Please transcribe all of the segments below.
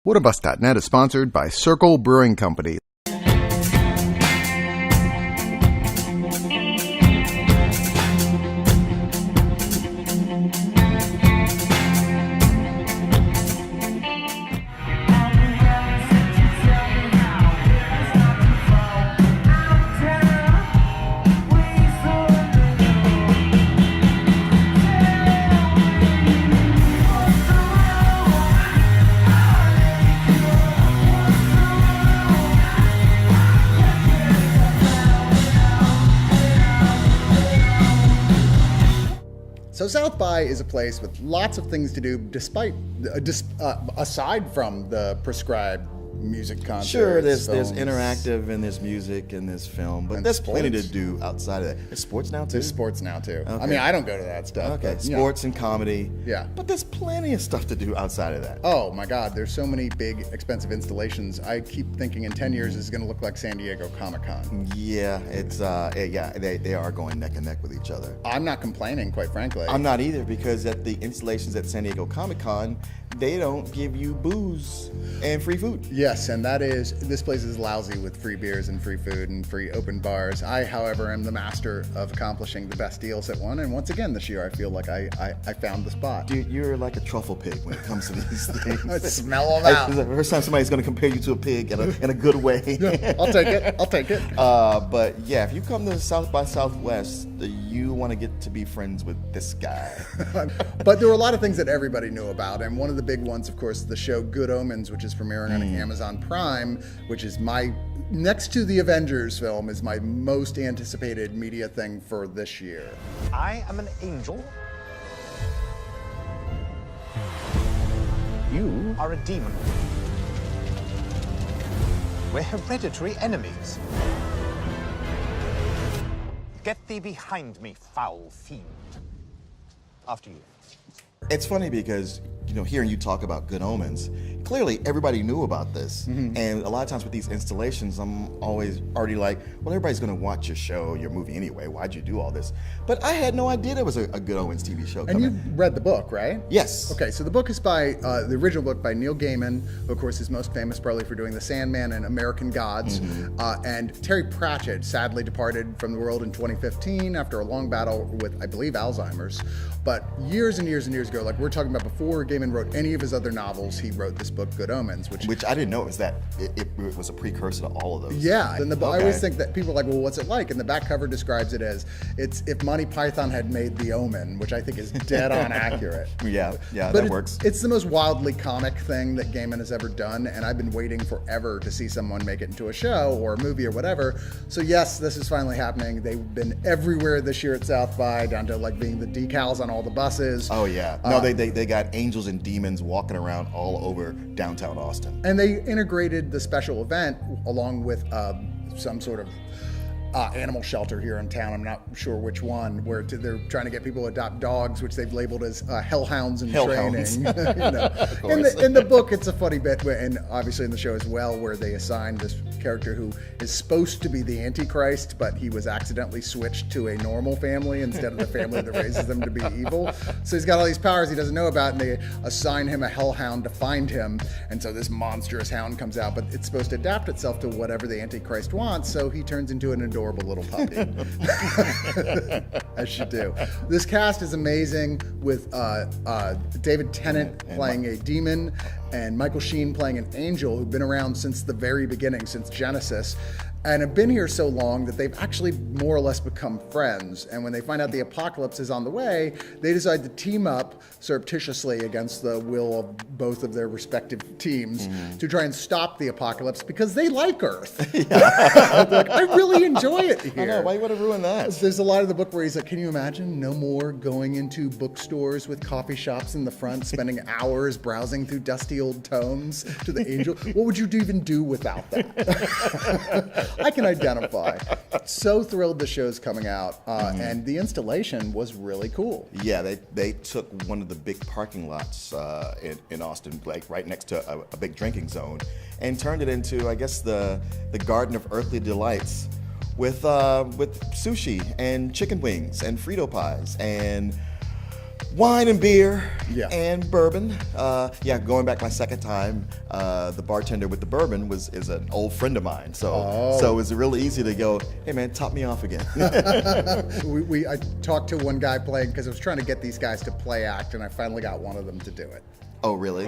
Oneofus.net is sponsored by Circle Brewing Company. So South by is a place with lots of things to do, aside from the prescribed music concerts. Sure, there's interactive and there's music and there's film, but there's plenty to do outside of that. There's sports now too? There's sports now too. Okay. I mean, I don't go to that stuff. Okay, but, sports and comedy. Yeah. But there's plenty of stuff to do outside of that. Oh my God, there's so many big, expensive installations. I keep thinking in 10 years it's going to look like San Diego Comic-Con. Yeah, they are going neck and neck with each other. I'm not complaining, quite frankly. I'm not either, because at the installations at San Diego Comic-Con, they don't give you booze and free food. Yes, and this place is lousy with free beers and free food and free open bars. I, however, am the master of accomplishing the best deals at one, and once again this year I feel like I found the spot. Dude, you're like a truffle pig when it comes to these things. I smell them out. It's the first time somebody's going to compare you to a pig in a good way. Yeah, I'll take it. But yeah, if you come to South by Southwest, you want to get to be friends with this guy. But there were a lot of things that everybody knew about, and one of the big ones, of course, the show Good Omens, which is premiering on Amazon Prime, which is next to the Avengers film, is my most anticipated media thing for this year. I am an angel. You are a demon. We're hereditary enemies. Get thee behind me, foul fiend. After you. It's funny because, hearing you talk about Good Omens, clearly everybody knew about this. And a lot of times with these installations, I'm always already like, well, everybody's going to watch your show, your movie anyway. Why'd you do all this? But I had no idea there was a Good Omens TV show coming. And you read the book, right? Yes. Okay, so the book is by, the original book by Neil Gaiman, who of course is most famous probably for doing The Sandman and American Gods. And Terry Pratchett sadly departed from the world in 2015 after a long battle with, I believe, Alzheimer's. But years and years and years ago, like we're talking about before Gaiman wrote any of his other novels, he wrote this book, Good Omens, which I didn't know it was a precursor to all of those. Yeah, and I always think that people are like, well, what's it like? And the back cover describes it as it's if Monty Python had made The Omen, which I think is dead on accurate. Yeah, but that works. It's the most wildly comic thing that Gaiman has ever done, and I've been waiting forever to see someone make it into a show or a movie or whatever. So yes, this is finally happening. They've been everywhere this year at South by, down to like being the decals on all the buses. Oh yeah, no, they got angels and demons walking around all over downtown Austin. And they integrated the special event along with some sort of animal shelter here in town. I'm not sure which one, where they're trying to get people to adopt dogs, which they've labeled as hellhounds in training. In the book, it's a funny bit, and obviously in the show as well, where they assign this character who is supposed to be the Antichrist, but he was accidentally switched to a normal family instead of the family that raises them to be evil. So he's got all these powers he doesn't know about, and they assign him a hellhound to find him. And so this monstrous hound comes out, but it's supposed to adapt itself to whatever the Antichrist wants, so he turns into an adorable little puppy. As you do. This cast is amazing, with David Tennant playing a demon and Michael Sheen playing an angel who've been around since the very beginning, since Genesis, and have been here so long that they've actually more or less become friends. And when they find out the apocalypse is on the way, they decide to team up surreptitiously against the will of both of their respective teams to try and stop the apocalypse because they like Earth. Like, I really enjoy it here. I know, why you want to ruin that? There's a lot of the book where he's like, can you imagine no more going into bookstores with coffee shops in the front, spending hours browsing through dusty old tomes to the angel? What would you even do without that? I can identify. So thrilled the show's coming out, and the installation was really cool. Yeah, they took one of the big parking lots in Austin, like right next to a big drinking zone, and turned it into, I guess, the Garden of Earthly Delights with sushi and chicken wings and Frito pies and wine and beer Yeah. and bourbon. Going back my second time, the bartender with the bourbon is an old friend of mine. So it was really easy to go, hey man, top me off again. I talked to one guy playing because I was trying to get these guys to play act, and I finally got one of them to do it. Oh, really?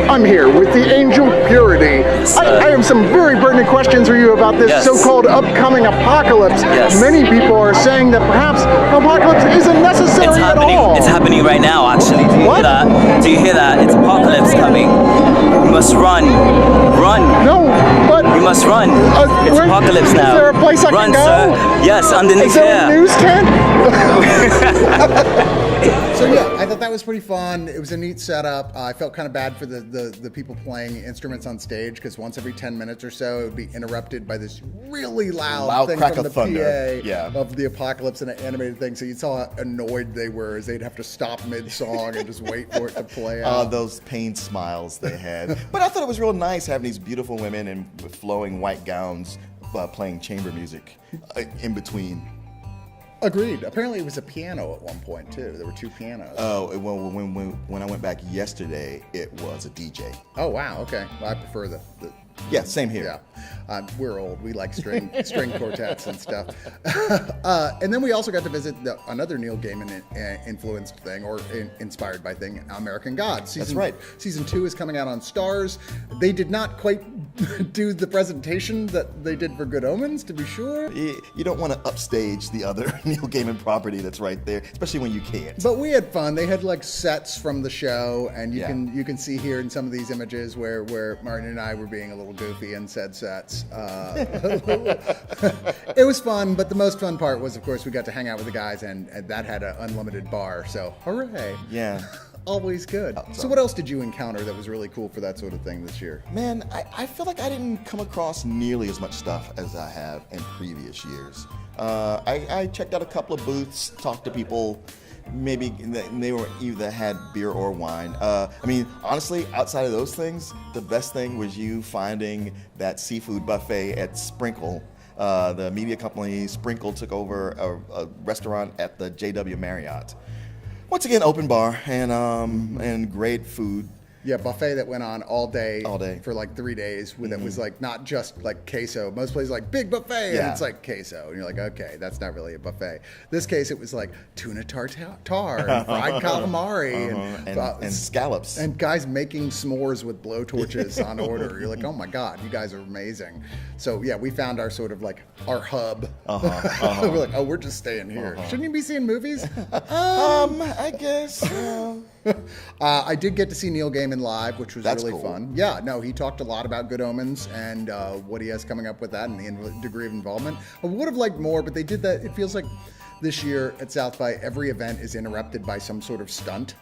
I'm here with the Angel Purity. I have some very pertinent questions for you about this so-called upcoming apocalypse. Many people are saying that perhaps apocalypse isn't necessary at all. It's happening right now, actually. Do you hear that? Do you hear that? It's apocalypse coming. You must run. Run. No, but... You must run. It's apocalypse now. Is there a place I can go? Run, sir. Yes, underneath Is there a here. news tent? So yeah, I thought that was pretty fun. It was a neat setup. I felt kind of bad for the people playing instruments on stage because once every 10 minutes or so, it would be interrupted by this really loud thing crack from of the thunder. PA of the apocalypse and an animated thing. So you saw how annoyed they were as they'd have to stop mid-song and just wait for it to play out. Those pained smiles they had. But I thought it was real nice having these beautiful women in flowing white gowns playing chamber music in between. Agreed. Apparently it was a piano at one point too. There were 2 pianos. Oh, well, when I went back yesterday, it was a DJ. Oh wow. Okay. Well, I prefer the Yeah, same here. Yeah, we're old. We like string quartets and stuff. And then we also got to visit another Neil Gaiman influenced thing or inspired by thing, American Gods. That's right. Season 2 is coming out on Stars. They did not quite do the presentation that they did for Good Omens, to be sure. You don't want to upstage the other Neil Gaiman property that's right there, especially when you can't. But we had fun. They had like sets from the show, and you can see here in some of these images where Martin and I were being a little goofy and said sets. It was fun, but the most fun part was, of course, we got to hang out with the guys, and that had an unlimited bar. So hooray! Yeah. Always good. So what else did you encounter that was really cool for that sort of thing this year? Man, I feel like I didn't come across nearly as much stuff as I have in previous years. I checked out a couple of booths, talked to people. Maybe they were either had beer or wine. I mean, honestly, outside of those things, the best thing was you finding that seafood buffet at Sprinkle. The media company Sprinkle took over a restaurant at the JW Marriott. Once again, open bar and great food. Yeah, buffet that went on all day. All day. For like 3 days. It was like not just like queso. Most places like big buffet and it's like queso. And you're like, okay, that's not really a buffet. This case, it was like tuna tartare and fried calamari and scallops. And guys making s'mores with blowtorches on order. You're like, oh my God, you guys are amazing. So yeah, we found our sort of like our hub. We're like, oh, we're just staying here. Shouldn't you be seeing movies? I guess. I did get to see Neil Gaiman live, which was That's really cool. fun. Yeah, no, he talked a lot about Good Omens and what he has coming up with that and the degree of involvement. I would have liked more, but they did that. It feels like this year at South by, every event is interrupted by some sort of stunt.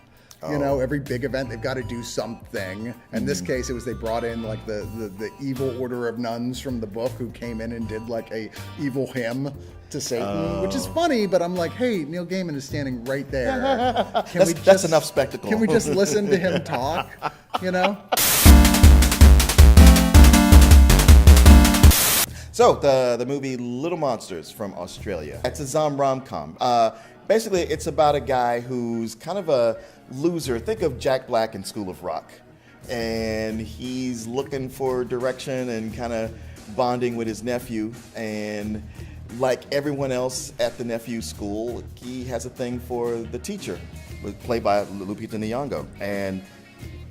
You know, every big event, they've got to do something. In this case, it was they brought in like the evil order of nuns from the book who came in and did like a evil hymn to Satan, which is funny, but I'm like, hey, Neil Gaiman is standing right there. That's enough spectacle. Can we just listen to him talk, you know? So, the movie Little Monsters from Australia. It's a rom-com. Basically, it's about a guy who's kind of a loser. Think of Jack Black in School of Rock. And he's looking for direction and kind of bonding with his nephew. And like everyone else at the nephew's school, he has a thing for the teacher, played by Lupita Nyong'o. And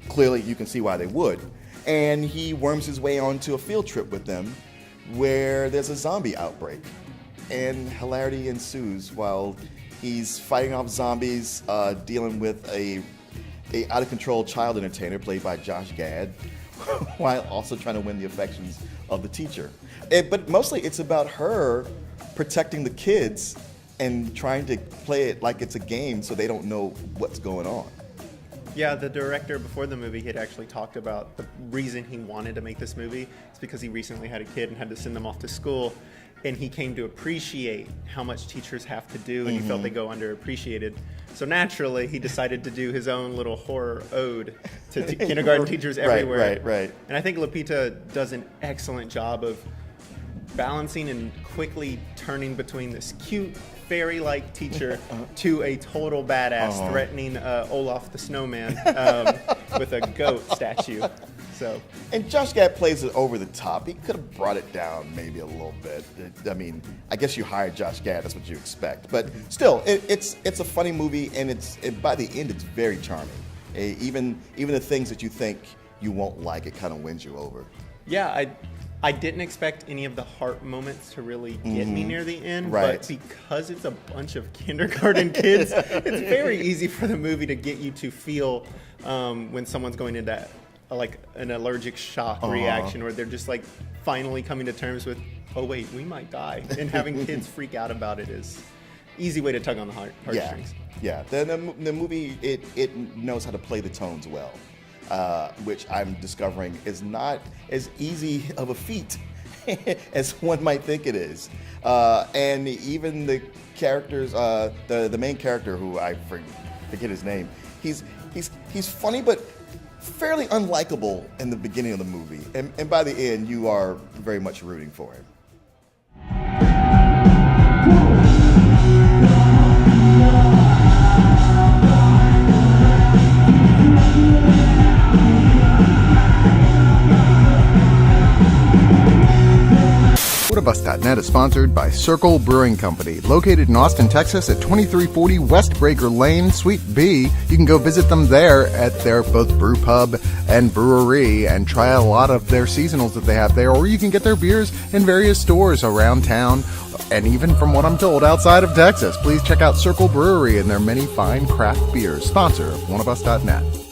clearly you can see why they would. And he worms his way onto a field trip with them where there's a zombie outbreak. And hilarity ensues while he's fighting off zombies, dealing with a out-of-control child entertainer played by Josh Gad, while also trying to win the affections of the teacher. But mostly it's about her protecting the kids and trying to play it like it's a game so they don't know what's going on. Yeah, the director before the movie had actually talked about the reason he wanted to make this movie is because he recently had a kid and had to send them off to school, and he came to appreciate how much teachers have to do, and he felt they go underappreciated. So naturally, he decided to do his own little horror ode to kindergarten teachers everywhere. Right. And I think Lupita does an excellent job of balancing and quickly turning between this cute fairy-like teacher to a total badass threatening Olaf the snowman with a goat statue. So, and Josh Gad plays it over the top. He could have brought it down maybe a little bit. I mean, I guess you hired Josh Gad, that's what you expect. But still, it's a funny movie, and by the end, it's very charming. Even the things that you think you won't like, it kind of wins you over. Yeah, I didn't expect any of the heart moments to really get me near the end, Right. but because it's a bunch of kindergarten kids, it's very easy for the movie to get you to feel when someone's going into like an allergic shock reaction, or they're just like finally coming to terms with, oh wait, we might die, and having kids freak out about it is easy way to tug on the heartstrings. Yeah. The movie it knows how to play the tones well. Which I'm discovering is not as easy of a feat as one might think it is. And even the characters, the main character, who I forget his name, he's funny but fairly unlikable in the beginning of the movie, and by the end you are very much rooting for him. Oneofus.net is sponsored by Circle Brewing Company, located in Austin, Texas at 2340 West Breaker Lane, Suite B. You can go visit them there at their both brew pub and brewery and try a lot of their seasonals that they have there, or you can get their beers in various stores around town and even, from what I'm told, outside of Texas. Please check out Circle Brewery and their many fine craft beers, sponsor of Oneofus.net.